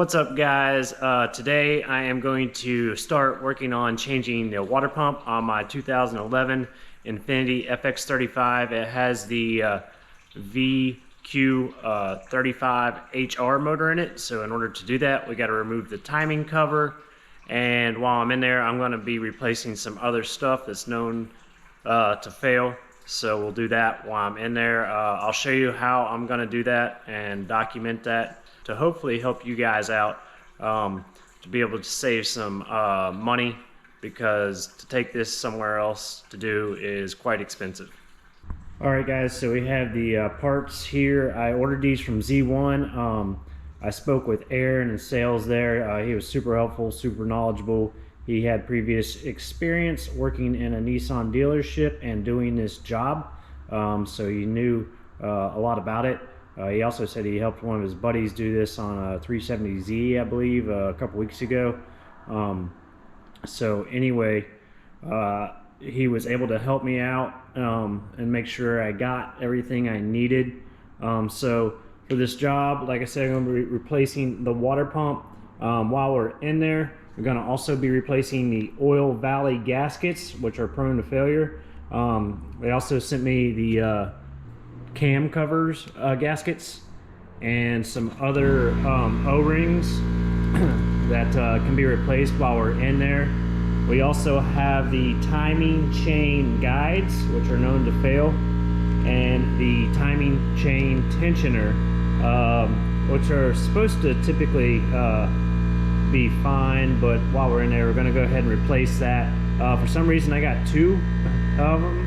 What's up, guys? Today I am going to start working on changing the water pump on my 2011 Infiniti FX35. It has the VQ35HR motor in it, so in order to do that we got to remove the timing cover, and while I'm in there I'm going to be replacing some other stuff that's known to fail. So we'll do that while I'm in there. I'll show you how I'm going to do that and document that to hopefully help you guys out, to be able to save some money, because to take this somewhere else to do is quite expensive. Alright guys, so we have the parts here. I ordered these from Z1. I spoke with Aaron in sales there. He was super helpful, super knowledgeable. He had previous experience working in a Nissan dealership and doing this job, so he knew a lot about it. He also said he helped one of his buddies do this on a 370Z, I believe, a couple weeks ago. So anyway, he was able to help me out and make sure I got everything I needed. So for this job, like I said, I'm going to be replacing the water pump. While we're in there, we're going to also be replacing the oil valley gaskets, which are prone to failure. They also sent me the cam covers gaskets and some other O-rings that can be replaced while we're in there. We also have the timing chain guides, which are known to fail, and the timing chain tensioner, which are supposed to typically be fine, but while we're in there we're going to go ahead and replace that. For some reason I got two of them.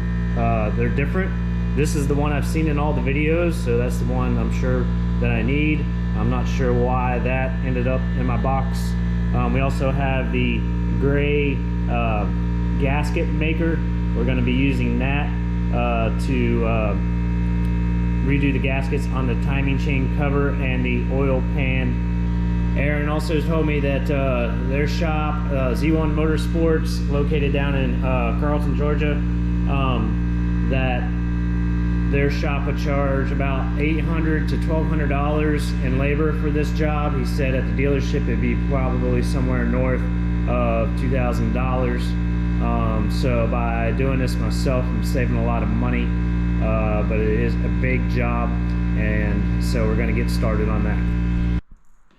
They're different. This is the one I've seen in all the videos, so that's the one I'm sure that I need. I'm not sure why that ended up in my box. We also have the gray gasket maker. We're going to be using that to redo the gaskets on the timing chain cover and the oil pan. Aaron also told me that their shop, Z1 Motorsports, located down in Carlton, Georgia, that their shop would charge about $800 to $1,200 in labor for this job. He said at the dealership it'd be probably somewhere north of $2,000. So by doing this myself, I'm saving a lot of money, but it is a big job, and so we're going to get started on that.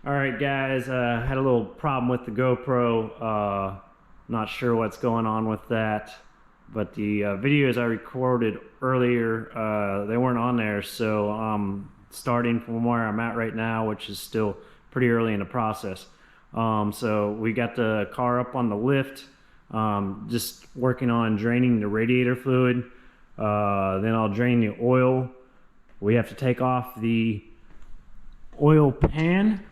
Alright guys, had a little problem with the GoPro. Not sure what's going on with that, but the videos I recorded earlier, they weren't on there, so starting from where I'm at right now, which is still pretty early in the process. So we got the car up on the lift, just working on draining the radiator fluid. Then I'll drain the oil. We have to take off the oil pan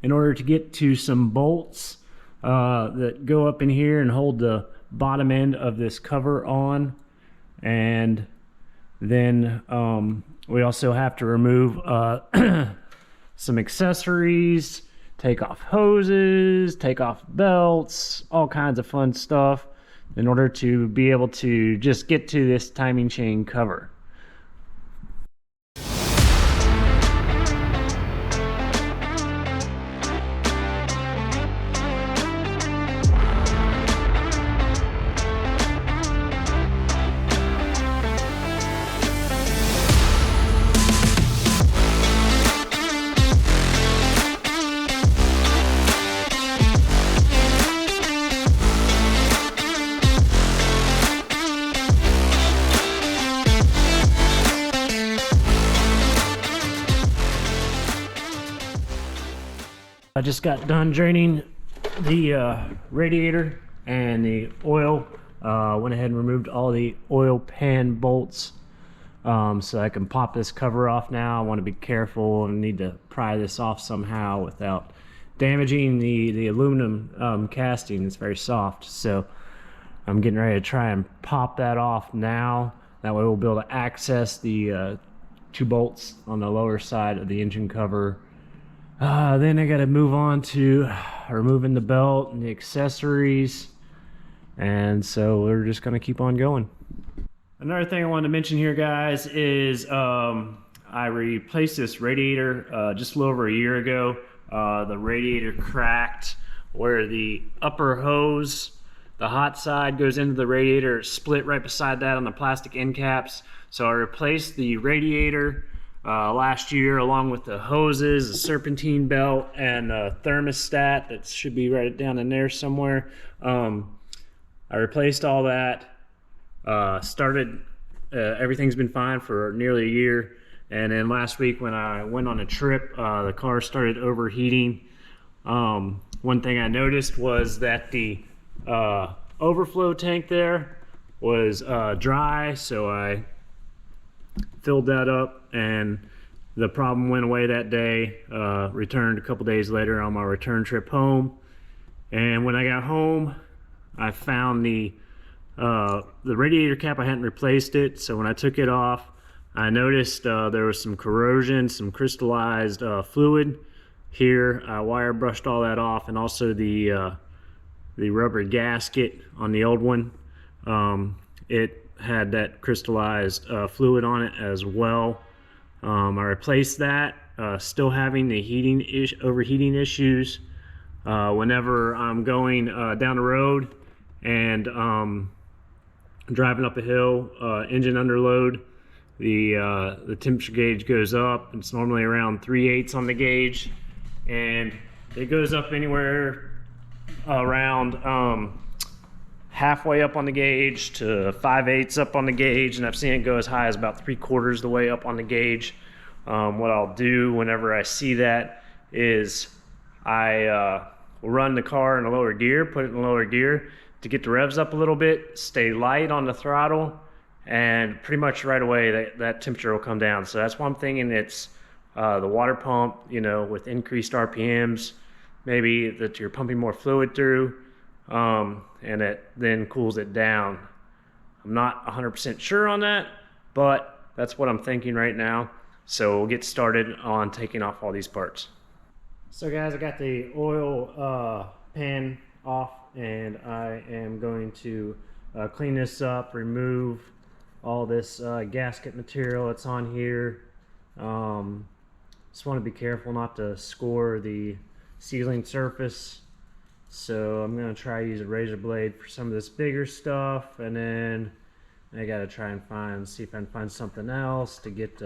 in order to get to some bolts that go up in here and hold the bottom end of this cover on. And then we also have to remove some accessories, take off hoses, take off belts, all kinds of fun stuff in order to be able to just get to this timing chain cover. I just got done draining the radiator and the oil. Went ahead and removed all the oil pan bolts, so I can pop this cover off now. I want to be careful and need to pry this off somehow without damaging the aluminum casting. It's very soft, so I'm getting ready to try and pop that off now. That way we'll be able to access the two bolts on the lower side of the engine cover. Then I got to move on to removing the belt and the accessories, and so we're just going to keep on going. Another thing I wanted to mention here, guys, is I replaced this radiator just a little over a year ago. The radiator cracked where the upper hose, the hot side goes into the radiator, split right beside that on the plastic end caps. So I replaced the radiator last year along with the hoses, the serpentine belt, and a thermostat that should be right down in there somewhere. I replaced all that, everything's been fine for nearly a year. And then last week when I went on a trip, the car started overheating. One thing I noticed was that the overflow tank there was dry, so I filled that up and the problem went away that day. Returned a couple days later on my return trip home, and when I got home I found the radiator cap. I hadn't replaced it, so when I took it off I noticed there was some corrosion, some crystallized fluid here. I wire brushed all that off, and also the rubber gasket on the old one, it had that crystallized fluid on it as well. I replaced that, still having the overheating issues. Whenever I'm going down the road and driving up a hill, engine underload, the temperature gauge goes up. It's normally around 3/8 on the gauge, and it goes up anywhere around halfway up on the gauge to 5/8 up on the gauge, and I've seen it go as high as about 3/4 the way up on the gauge. What I'll do whenever I see that is I will run the car in a lower gear, put it in lower gear to get the revs up a little bit, stay light on the throttle, and pretty much right away that temperature will come down. So that's why I'm thinking it's the water pump, you know, with increased RPMs, maybe that you're pumping more fluid through, and it then cools it down. I'm not 100% sure on that, but that's what I'm thinking right now. So we'll get started on taking off all these parts. So guys, I got the oil pan off, and I am going to clean this up, remove all this gasket material that's on here. Just want to be careful not to score the sealing surface, so I'm going to try to use a razor blade for some of this bigger stuff, and then I got to try and see if I can find something else to get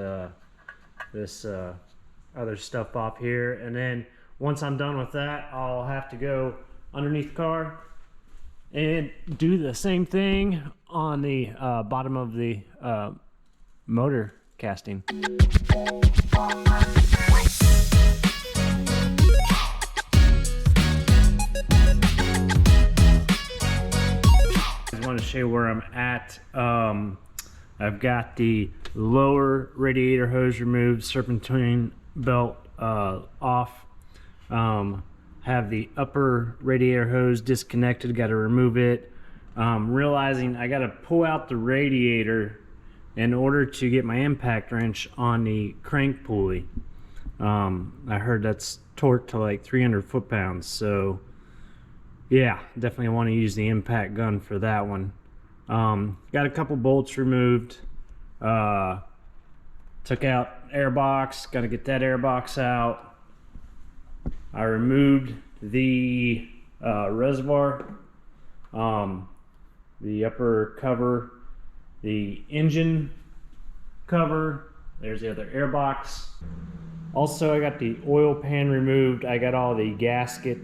this other stuff off here. And then once I'm done with that, I'll have to go underneath the car and do the same thing on the bottom of the motor casting. I want to show you where I'm at. I've got the lower radiator hose removed, serpentine belt off. Have the upper radiator hose disconnected, got to remove it. Realizing I got to pull out the radiator in order to get my impact wrench on the crank pulley. I heard that's torqued to like 300 foot-pounds, so yeah, definitely want to use the impact gun for that one. Got a couple bolts removed. Took out airbox, got to get that airbox out. I removed the reservoir, the upper cover, the engine cover. There's the other airbox. Also, I got the oil pan removed. I got all the gasket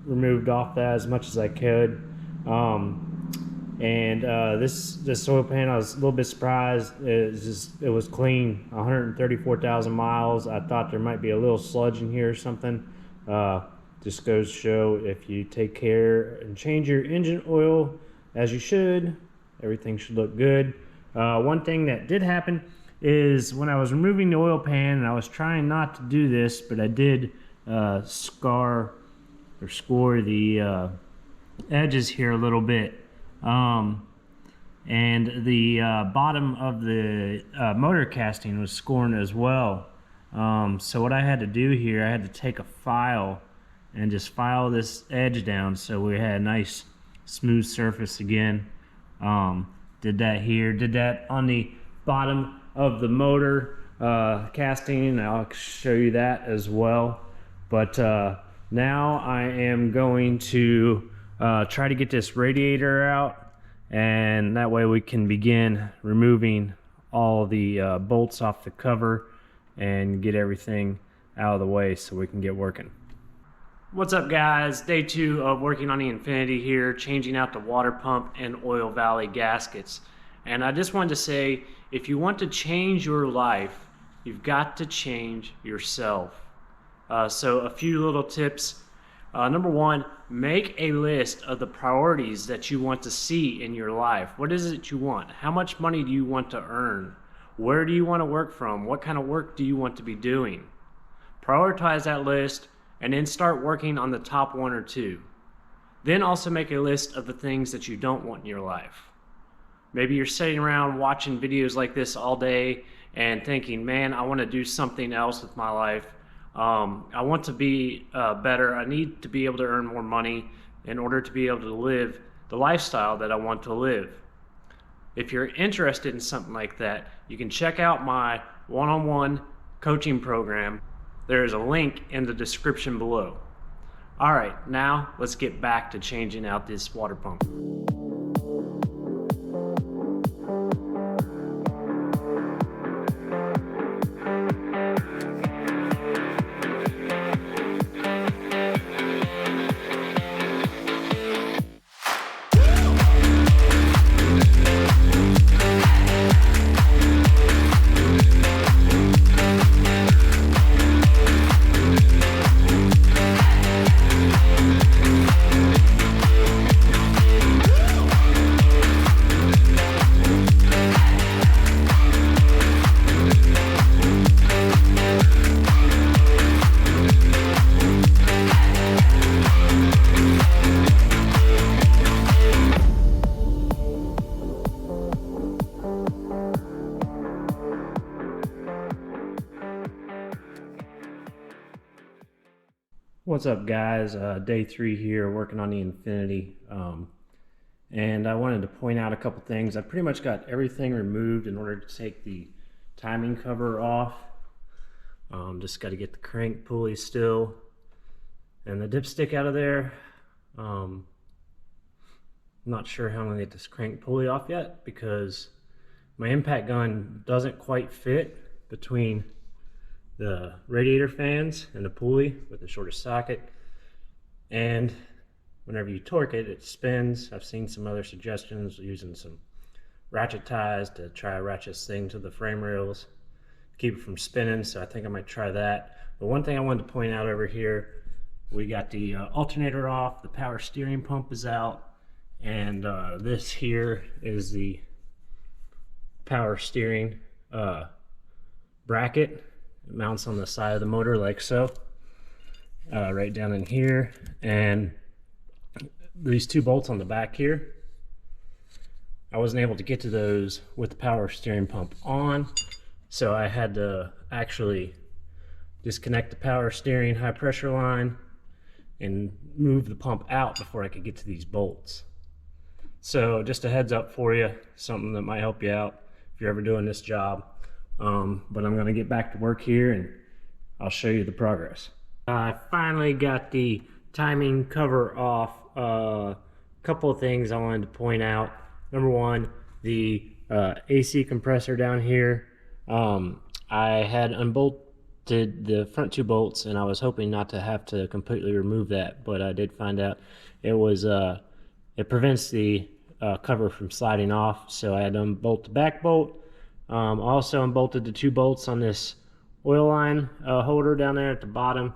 removed off that as much as I could. This oil pan, I was a little bit surprised. It was clean, 134,000 miles. I thought there might be a little sludge in here or something. Just goes to show, if you take care and change your engine oil as you should, everything should look good. One thing that did happen is when I was removing the oil pan, and I was trying not to do this, but I did score the edges here a little bit. And the bottom of the motor casting was scored as well. So what I had to do here, I had to take a file and just file this edge down so we had a nice smooth surface again. Did that here, did that on the bottom of the motor casting, and I'll show you that as well. But now I am going to try to get this radiator out, and that way we can begin removing all the bolts off the cover and get everything out of the way so we can get working. What's up, guys? Day 2 of working on the Infiniti here, changing out the water pump and oil valley gaskets. And I just wanted to say, if you want to change your life, you've got to change yourself. So a few little tips. Number 1, make a list of the priorities that you want to see in your life. What is it you want? How much money do you want to earn? Where do you want to work from? What kind of work do you want to be doing? Prioritize that list and then start working on the top 1 or 2. Then also make a list of the things that you don't want in your life. Maybe you're sitting around watching videos like this all day and thinking, man, I want to do something else with my life. I want to be better. I need to be able to earn more money in order to be able to live the lifestyle that I want to live. If you're interested in something like that, you can check out my one-on-one coaching program. There is a link in the description below. All right, now let's get back to changing out this water pump. What's up, guys? Day 3 here, working on the Infiniti, and I wanted to point out a couple things. I pretty much got everything removed in order to take the timing cover off. Just got to get the crank pulley still and the dipstick out of there. I'm not sure how I'm going to get this crank pulley off yet because my impact gun doesn't quite fit between the radiator fans and the pulley with the shortest socket, and whenever you torque it, it spins. I've seen some other suggestions using some ratchet ties to try to ratchet this thing to the frame rails to keep it from spinning, so I think I might try that. But one thing I wanted to point out over here, we got the alternator off, the power steering pump is out, and this here is the power steering bracket. It mounts on the side of the motor like so, right down in here, and these 2 bolts on the back here, I wasn't able to get to those with the power steering pump on, so I had to actually disconnect the power steering high pressure line and move the pump out before I could get to these bolts. So just a heads up for you, something that might help you out if you're ever doing this job. But I'm going to get back to work here and I'll show you the progress. I finally got the timing cover off. Couple of things I wanted to point out. Number 1, the AC compressor down here. I had unbolted the front 2 bolts and I was hoping not to have to completely remove that, but I did find out it was it prevents the cover from sliding off, so I had to unbolt the back bolt. Also unbolted the 2 bolts on this oil line holder down there at the bottom,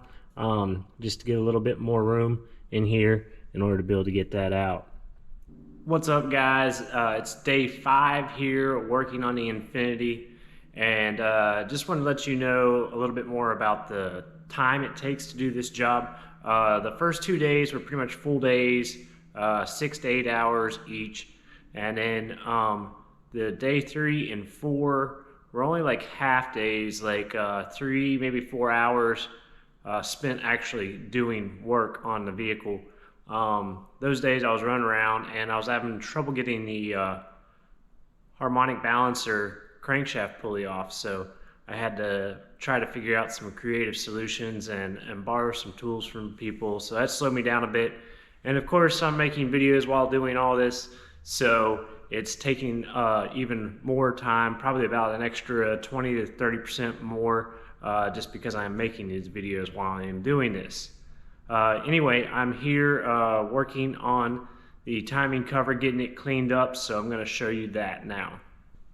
just to get a little bit more room in here in order to be able to get that out. What's up, guys? It's day 5 here working on the Infiniti, and just want to let you know a little bit more about the time it takes to do this job. The first 2 days were pretty much full days, 6 to 8 hours each, and then the day 3 and 4 were only like half days, like 3, maybe 4 hours spent actually doing work on the vehicle. Those days I was running around and I was having trouble getting the harmonic balancer crankshaft pulley off, so I had to try to figure out some creative solutions and borrow some tools from people. So that slowed me down a bit. And of course, I'm making videos while doing all this, so it's taking even more time, probably about an extra 20 to 30% more, just because I'm making these videos while I am doing this. Anyway, I'm here working on the timing cover, getting it cleaned up, so I'm going to show you that now.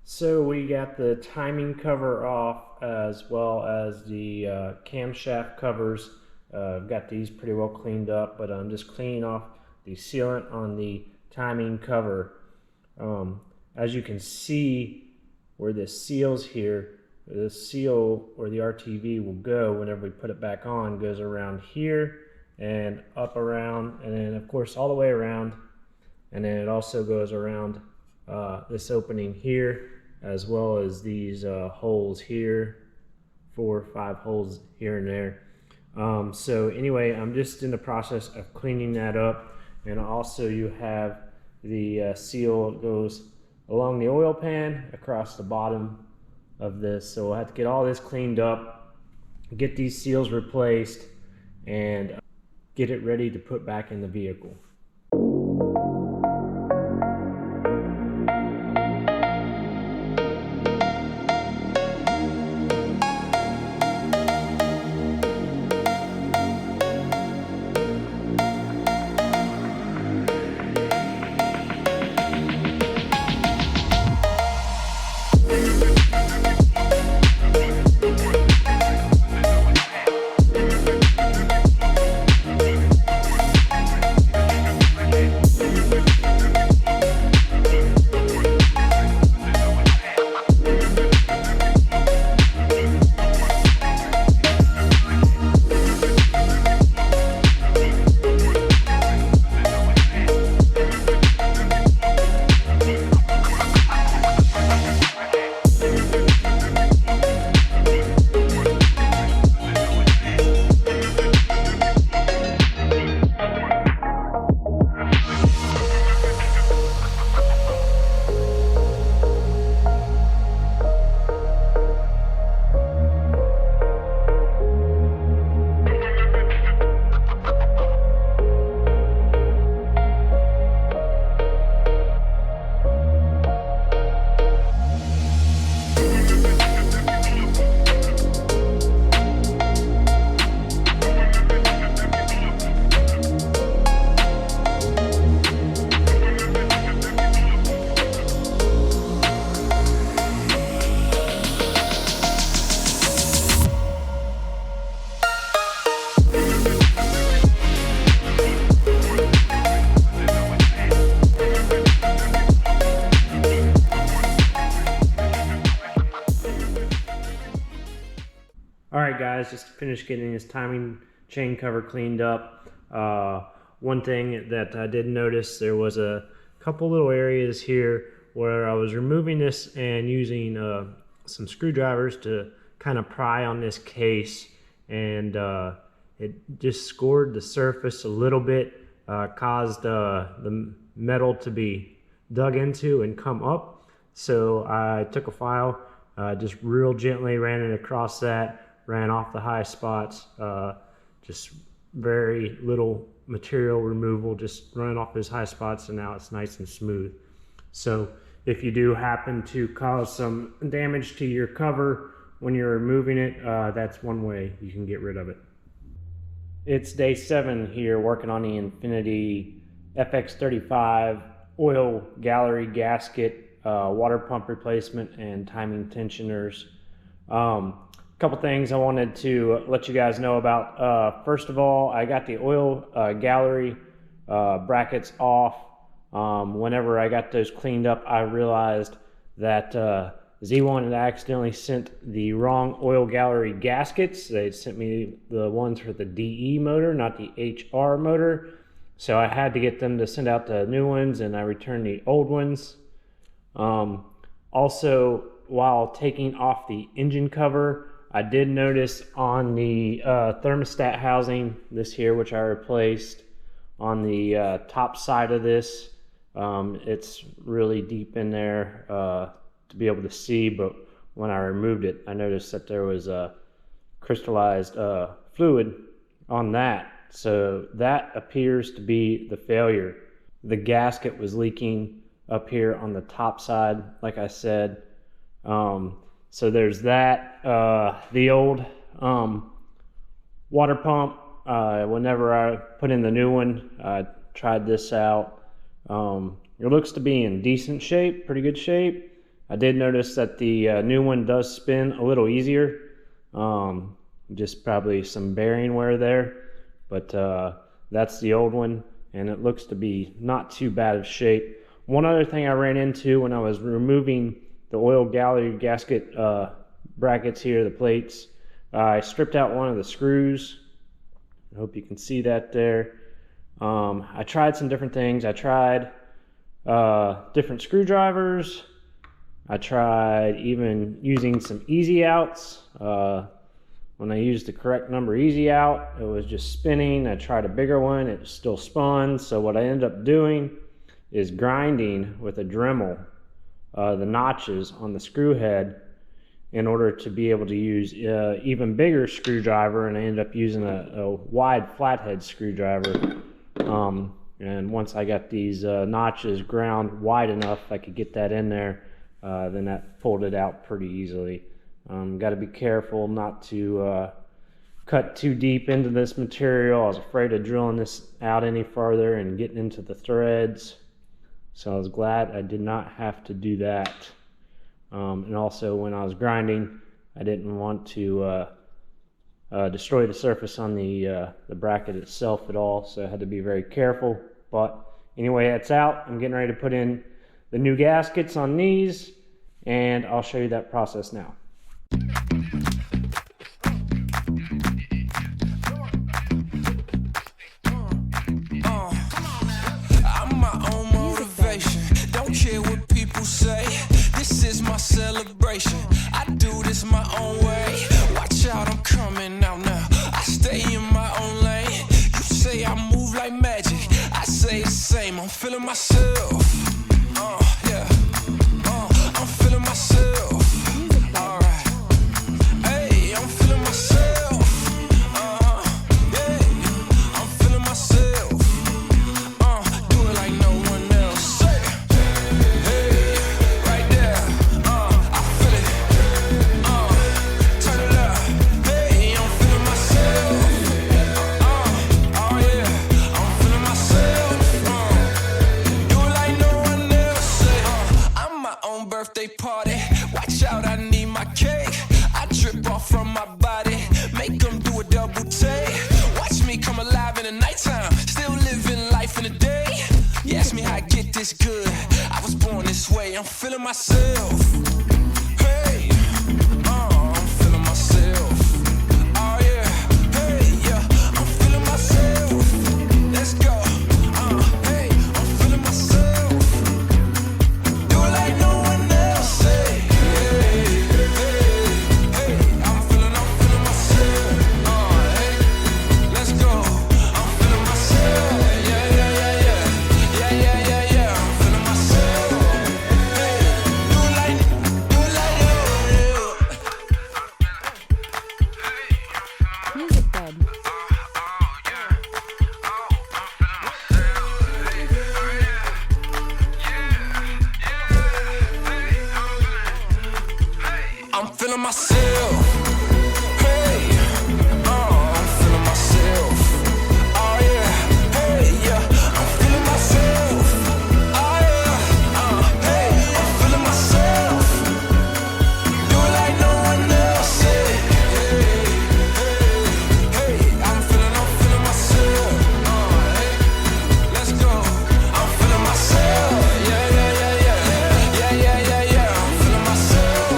So we got the timing cover off, as well as the camshaft covers. I've got these pretty well cleaned up, but I'm just cleaning off the sealant on the timing cover. As you can see, where this seals here, the seal or the RTV will go whenever we put it back on goes around here and up around, and then of course all the way around, and then it also goes around this opening here, as well as these holes here, 4 or 5 holes here and there. So anyway, I'm just in the process of cleaning that up. And also you have the seal goes along the oil pan across the bottom of this. So we'll have to get all this cleaned up, get these seals replaced, and get it ready to put back in the vehicle. Alright guys, just finished getting this timing chain cover cleaned up. One thing that I did notice, there was a couple little areas here where I was removing this and using some screwdrivers to kind of pry on this case, and it just scored the surface a little bit, caused the metal to be dug into and come up. So I took a file, just real gently ran it across that, ran off the high spots, just very little material removal, just running off those high spots, and now it's nice and smooth. So if you do happen to cause some damage to your cover when you're removing it, that's one way you can get rid of it. It's day 7 here working on the Infiniti FX35 oil gallery gasket, water pump replacement, and timing tensioners. Couple things I wanted to let you guys know about. First of all, I got the oil gallery brackets off. Whenever I got those cleaned up, I realized that Z1 had accidentally sent the wrong oil gallery gaskets. They sent me the ones for the DE motor, not the HR motor. So I had to get them to send out the new ones, and I returned the old ones. Also, while taking off the engine cover, I did notice on the thermostat housing, this here, which I replaced, on the top side of this, it's really deep in there to be able to see, but when I removed it, I noticed that there was a crystallized fluid on that. So that appears to be the failure. The gasket was leaking up here on the top side, like I said. So there's that. The old water pump, whenever I put in the new one, I tried this out. It looks to be in decent shape, pretty good shape. I did notice that the new one does spin a little easier. Just probably some bearing wear there. But that's the old one, and it looks to be not too bad of shape. One other thing I ran into when I was removing the oil gallery gasket brackets here, the plates, I stripped out one of the screws. I hope you can see that there. I tried some different things. I tried different screwdrivers. I tried even using some easy outs. When I used the correct number easy out, it was just spinning. I tried a bigger one, it still spun. So what I ended up doing is grinding with a Dremel the notches on the screw head in order to be able to use even bigger screwdriver, and I ended up using a wide flathead screwdriver. And once I got these notches ground wide enough, I could get that in there, then that pulled it out pretty easily. Got to be careful not to cut too deep into this material. I was afraid of drilling this out any farther and getting into the threads. So I was glad I did not have to do that. And also when I was grinding, I didn't want to destroy the surface on the bracket itself at all. So I had to be very careful. But anyway, that's out. I'm getting ready to put in the new gaskets on these, and I'll show you that process now. Celebration, I do this my own way. Watch out, I'm coming out now. I stay in my own lane. You say I move like magic, I say the same. I'm feeling myself. Yeah. I'm feeling myself. Alright. Hey, I'm feeling myself. Yeah. I'm feeling myself. Do it like no one else. Hey, right there. Birthday party, watch out, I need my cake. I drip off from my body, make them do a double take. Watch me come alive in the nighttime, still living life in the day. You ask me how I get this good, I was born this way. I'm feeling myself. Hey, I'm feeling myself. Oh yeah, hey, yeah, I'm feeling myself. Let's go. Hey, I'm feeling myself. Do it like no one else. Hey, I'm feeling myself. Hey, let's go. I'm feeling myself. Yeah. I'm feeling myself. Hey, do it like Music bed. I'm feeling myself. Hey, I'm feeling myself. Oh yeah, hey, yeah, I'm feeling myself. Oh yeah, hey, I'm feeling myself. Do it like no one else. Hey, I'm feeling myself. Hey, let's go. I'm feeling myself. Yeah. I'm feeling myself.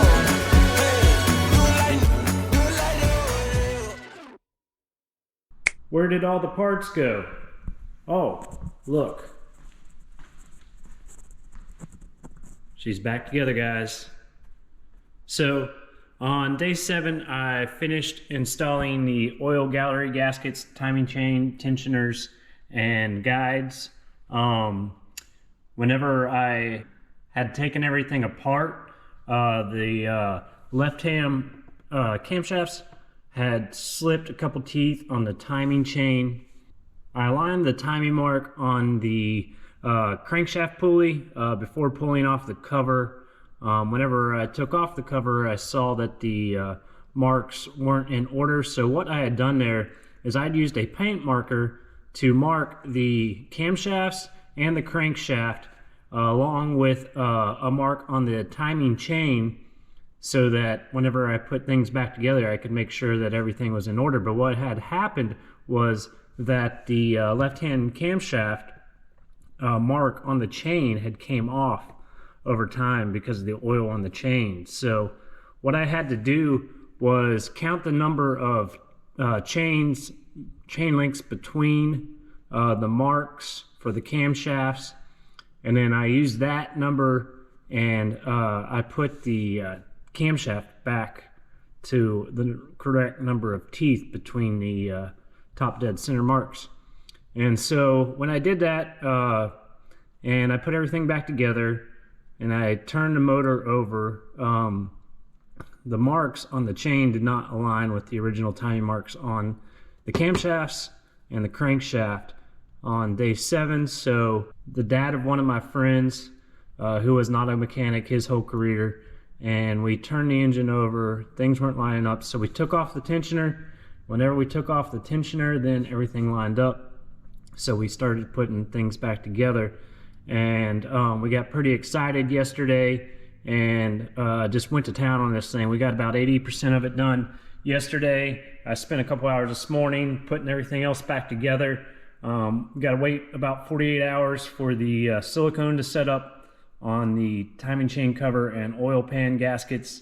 Where did all the parts go? Oh, look. She's back together, guys. So on day 7, I finished installing the oil gallery gaskets, timing chain, tensioners, and guides. Whenever I had taken everything apart, the left-hand camshafts had slipped a couple teeth on the timing chain. I aligned the timing mark on the crankshaft pulley before pulling off the cover. Whenever I took off the cover, I saw that the marks weren't in order. So what I had done there is I'd used a paint marker to mark the camshafts and the crankshaft along with a mark on the timing chain, so that whenever I put things back together, I could make sure that everything was in order. But what had happened was that the left-hand camshaft mark on the chain had came off over time because of the oil on the chain. So what I had to do was count the number of chain links between the marks for the camshafts, and then I used that number and I put the camshaft back to the correct number of teeth between the top dead center marks. And so when I did that and I put everything back together and I turned the motor over, the marks on the chain did not align with the original timing marks on the camshafts and the crankshaft on day 7. So the dad of one of my friends, who was not a mechanic his whole career, and we turned the engine over, things weren't lining up, so we took off the tensioner. Whenever we took off the tensioner, then everything lined up. So we started putting things back together, and we got pretty excited yesterday and just went to town on this thing. We got about 80% of it done yesterday. I spent a couple hours this morning putting everything else back together. We got to wait about 48 hours for the silicone to set up on the timing chain cover and oil pan gaskets,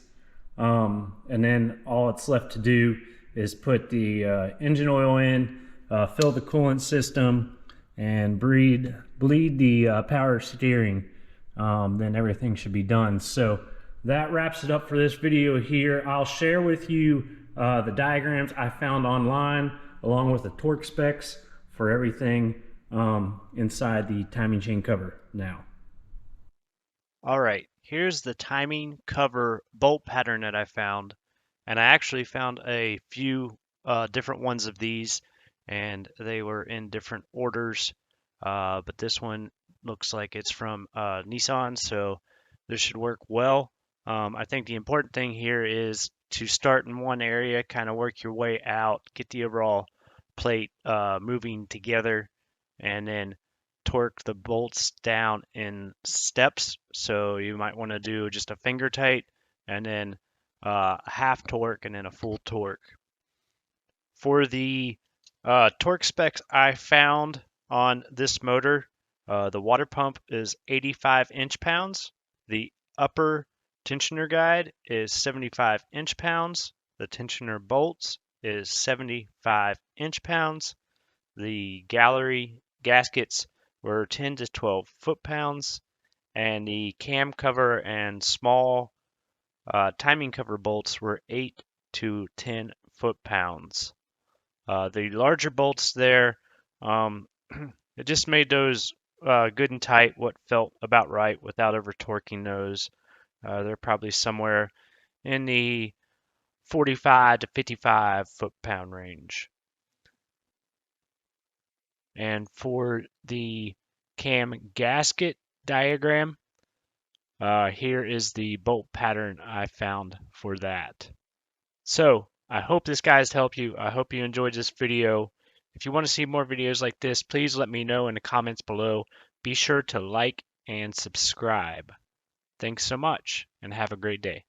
and then all it's left to do is put the engine oil in, fill the coolant system, and bleed the power steering. Then everything should be done. So that wraps it up for this video here. I'll share with you the diagrams I found online along with the torque specs for everything inside the timing chain cover now. All right, here's the timing cover bolt pattern that I found. And I actually found a few different ones of these, and they were in different orders. But this one looks like it's from Nissan, so this should work well. I think the important thing here is to start in one area, kind of work your way out, get the overall plate moving together, and then torque the bolts down in steps. So you might want to do just a finger tight and then half torque and then a full torque. For the torque specs I found on this motor, the water pump is 85 inch-pounds. The upper tensioner guide is 75 inch-pounds. The tensioner bolts is 75 inch-pounds. The gallery gaskets were 10 to 12 foot-pounds, and the cam cover and small timing cover bolts were 8 to 10 foot-pounds. The larger bolts there, it just made those good and tight, what felt about right without over torquing those. They're probably somewhere in the 45 to 55 foot-pound range. And for the cam gasket diagram, here is the bolt pattern I found for that. So I hope this guys helped you. I hope you enjoyed this video. If you want to see more videos like this, please let me know in the comments below. Be sure to like and subscribe. Thanks so much and have a great day.